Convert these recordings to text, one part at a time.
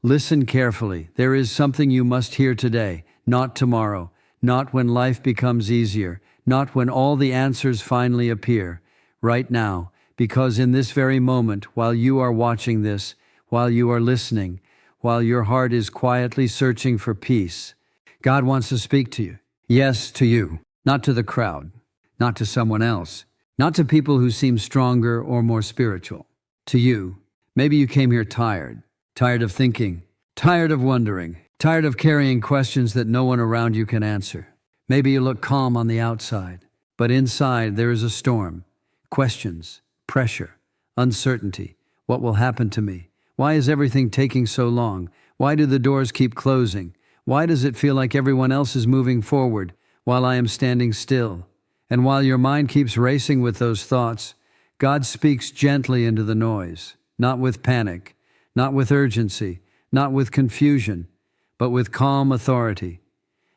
Listen carefully. There is something you must hear today, not tomorrow, not when life becomes easier, not when all the answers finally appear. Right now, because in this very moment, while you are watching this, while you are listening, while your heart is quietly searching for peace, God wants to speak to you. Yes, to you, not to the crowd, not to someone else, not to people who seem stronger or more spiritual. To you. Maybe you came here tired of thinking, tired of wondering, tired of carrying questions that no one around you can answer. Maybe you look calm on the outside, but inside there is a storm. Questions, pressure, uncertainty. What will happen to me? Why is everything taking so long? Why do the doors keep closing? Why does it feel like everyone else is moving forward while I am standing still? And while your mind keeps racing with those thoughts, God speaks gently into the noise, not with panic, not with urgency, not with confusion, but with calm authority.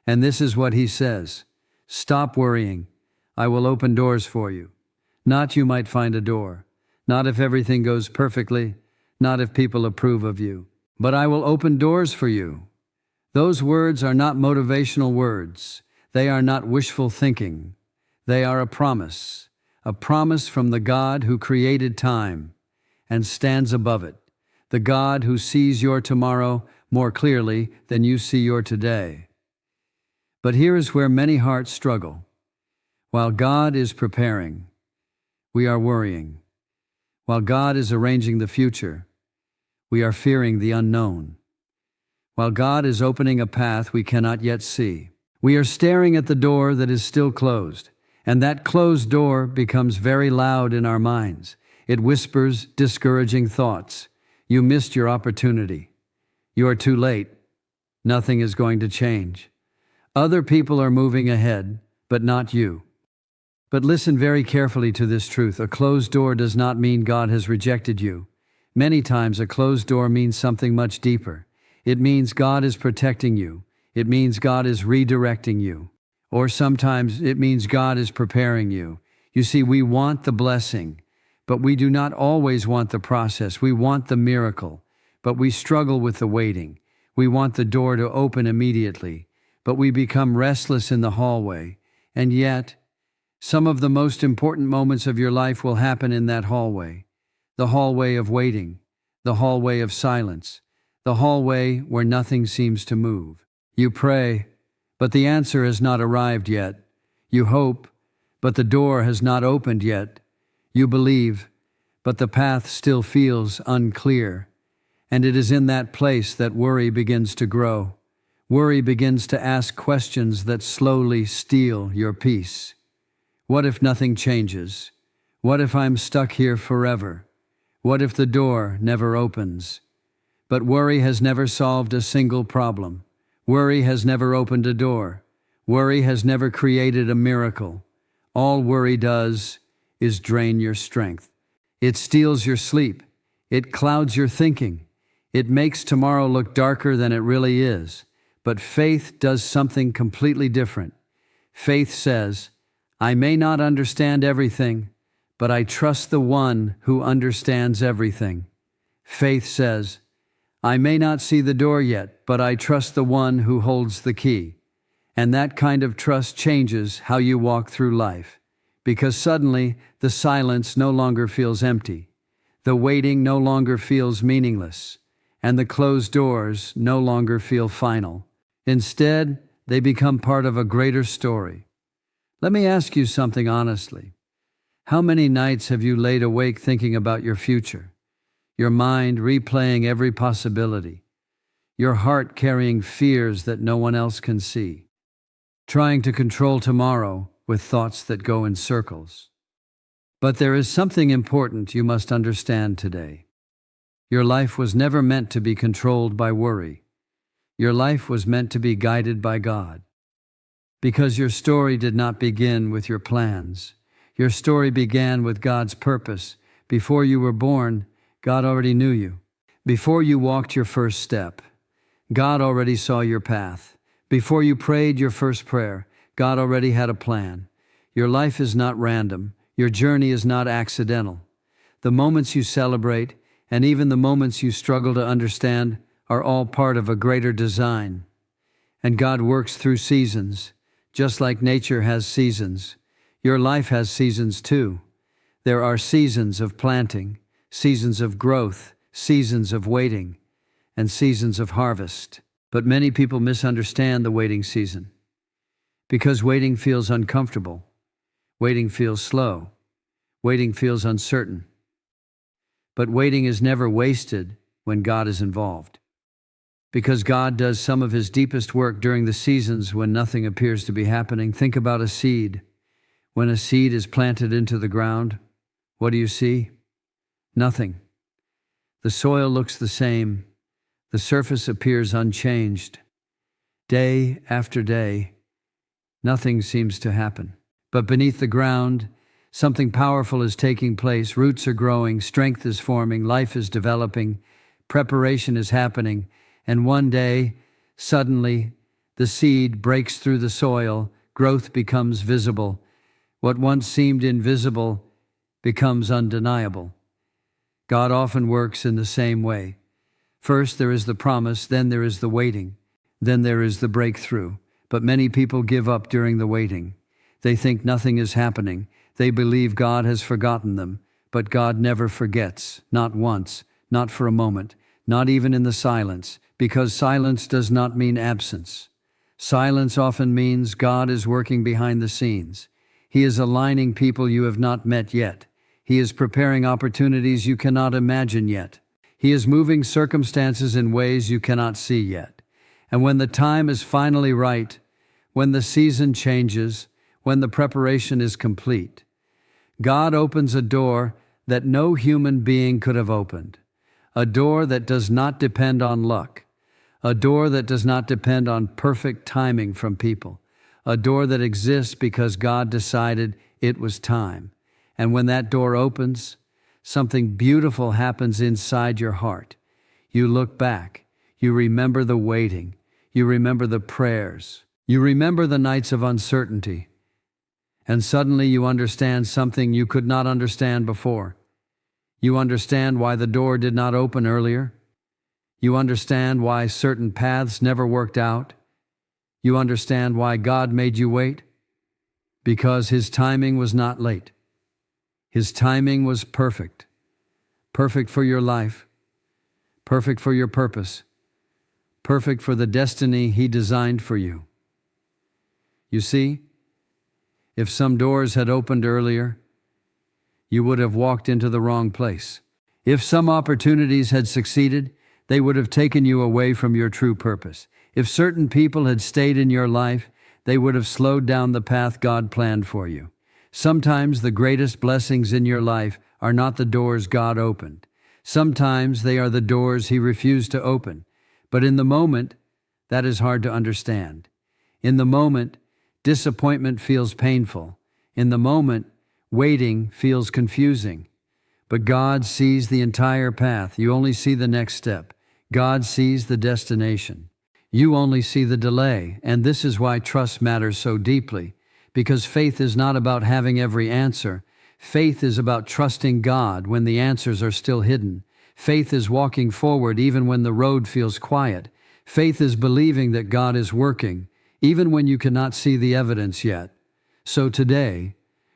And this is what he says: stop worrying. I will open doors for you. Not you might find a door, not if everything goes perfectly, not if people approve of you, but I will open doors for you. Those words are not motivational words. They are not wishful thinking. They are a promise from the God who created time and stands above it, the God who sees your tomorrow more clearly than you see your today. But here is where many hearts struggle. While God is preparing, we are worrying. While God is arranging the future, we are fearing the unknown. While God is opening a path we cannot yet see, we are staring at the door that is still closed, and that closed door becomes very loud in our minds. It whispers discouraging thoughts. You missed your opportunity. You are too late. Nothing is going to change. Other people are moving ahead, but not you. But listen very carefully to this truth. A closed door does not mean God has rejected you. Many times a closed door means something much deeper. It means God is protecting you. It means God is redirecting you. Or sometimes it means God is preparing you. You see, we want the blessing, but we do not always want the process. We want the miracle, but we struggle with the waiting. We want the door to open immediately, but we become restless in the hallway. And yet, some of the most important moments of your life will happen in that hallway. The hallway of waiting, the hallway of silence, the hallway where nothing seems to move. You pray, but the answer has not arrived yet. You hope, but the door has not opened yet. You believe, but the path still feels unclear. And it is in that place that worry begins to grow. Worry begins to ask questions that slowly steal your peace. What if nothing changes? What if I'm stuck here forever? What if the door never opens? But worry has never solved a single problem. Worry has never opened a door. Worry has never created a miracle. All worry does is drain your strength. It steals your sleep. It clouds your thinking. It makes tomorrow look darker than it really is. But faith does something completely different. Faith says, I may not understand everything, but I trust the one who understands everything. Faith says, I may not see the door yet, but I trust the one who holds the key. And that kind of trust changes how you walk through life, because suddenly the silence no longer feels empty. The waiting no longer feels meaningless, and the closed doors no longer feel final. Instead, they become part of a greater story. Let me ask you something honestly. How many nights have you laid awake thinking about your future? Your mind replaying every possibility. Your heart carrying fears that no one else can see. Trying to control tomorrow with thoughts that go in circles. But there is something important you must understand today. Your life was never meant to be controlled by worry. Your life was meant to be guided by God. Because your story did not begin with your plans. Your story began with God's purpose. Before you were born, God already knew you. Before you walked your first step, God already saw your path. Before you prayed your first prayer, God already had a plan. Your life is not random. Your journey is not accidental. The moments you celebrate, and even the moments you struggle to understand, are all part of a greater design. And God works through seasons, just like nature has seasons. Your life has seasons too. There are seasons of planting, seasons of growth, seasons of waiting, and seasons of harvest. But many people misunderstand the waiting season because waiting feels uncomfortable, waiting feels slow, waiting feels uncertain. But waiting is never wasted when God is involved, because God does some of His deepest work during the seasons when nothing appears to be happening. Think about a seed. When a seed is planted into the ground, what do you see? Nothing. The soil looks the same. The surface appears unchanged. Day after day, nothing seems to happen. But beneath the ground, something powerful is taking place. Roots are growing, strength is forming, life is developing, preparation is happening, and one day, suddenly, the seed breaks through the soil, growth becomes visible. What once seemed invisible becomes undeniable. God often works in the same way. First there is the promise, then there is the waiting, then there is the breakthrough. But many people give up during the waiting. They think nothing is happening. They believe God has forgotten them. But God never forgets, not once, not for a moment, not even in the silence, because silence does not mean absence. Silence often means God is working behind the scenes. He is aligning people you have not met yet. He is preparing opportunities you cannot imagine yet. He is moving circumstances in ways you cannot see yet. And when the time is finally right, when the season changes, when the preparation is complete, God opens a door that no human being could have opened. A door that does not depend on luck. A door that does not depend on perfect timing from people. A door that exists because God decided it was time. And when that door opens, something beautiful happens inside your heart. You look back. You remember the waiting. You remember the prayers. You remember the nights of uncertainty. And suddenly you understand something you could not understand before. You understand why the door did not open earlier. You understand why certain paths never worked out. You understand why God made you wait. Because His timing was not late. His timing was perfect. Perfect for your life. Perfect for your purpose. Perfect for the destiny He designed for you. You see, if some doors had opened earlier, you would have walked into the wrong place. If some opportunities had succeeded, they would have taken you away from your true purpose. If certain people had stayed in your life, they would have slowed down the path God planned for you. Sometimes the greatest blessings in your life are not the doors God opened. Sometimes they are the doors He refused to open. But in the moment, that is hard to understand. In the moment, disappointment feels painful. In the moment, waiting feels confusing. But God sees the entire path. You only see the next step. God sees the destination. You only see the delay. And this is why trust matters so deeply. Because faith is not about having every answer. Faith is about trusting God when the answers are still hidden. Faith is walking forward even when the road feels quiet. Faith is believing that God is working, even when you cannot see the evidence yet. So today,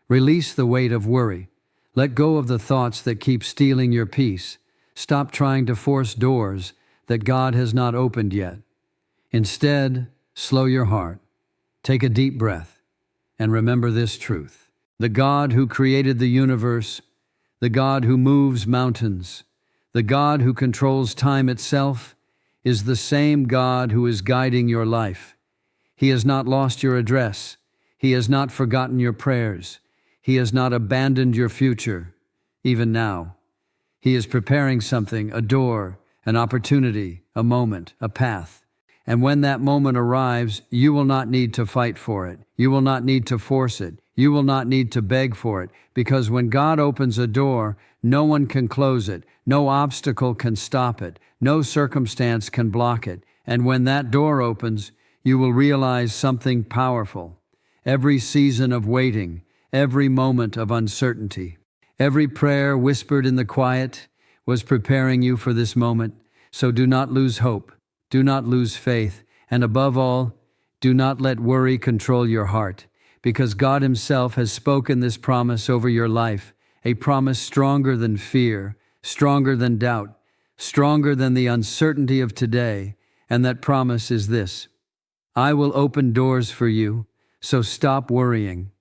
release the weight of worry. Let go of the thoughts that keep stealing your peace. Stop trying to force doors that God has not opened yet. Instead, slow your heart. Take a deep breath. And remember this truth. The God who created the universe, the God who moves mountains, the God who controls time itself, is the same God who is guiding your life. He has not lost your address. He has not forgotten your prayers. He has not abandoned your future, even now. He is preparing something, a door, an opportunity, a moment, a path. And when that moment arrives, you will not need to fight for it. You will not need to force it. You will not need to beg for it. Because when God opens a door, no one can close it. No obstacle can stop it. No circumstance can block it. And when that door opens, you will realize something powerful. Every season of waiting, every moment of uncertainty, every prayer whispered in the quiet was preparing you for this moment. So do not lose hope, do not lose faith, and above all, do not let worry control your heart, because God Himself has spoken this promise over your life, a promise stronger than fear, stronger than doubt, stronger than the uncertainty of today, and that promise is this: I will open doors for you, so stop worrying.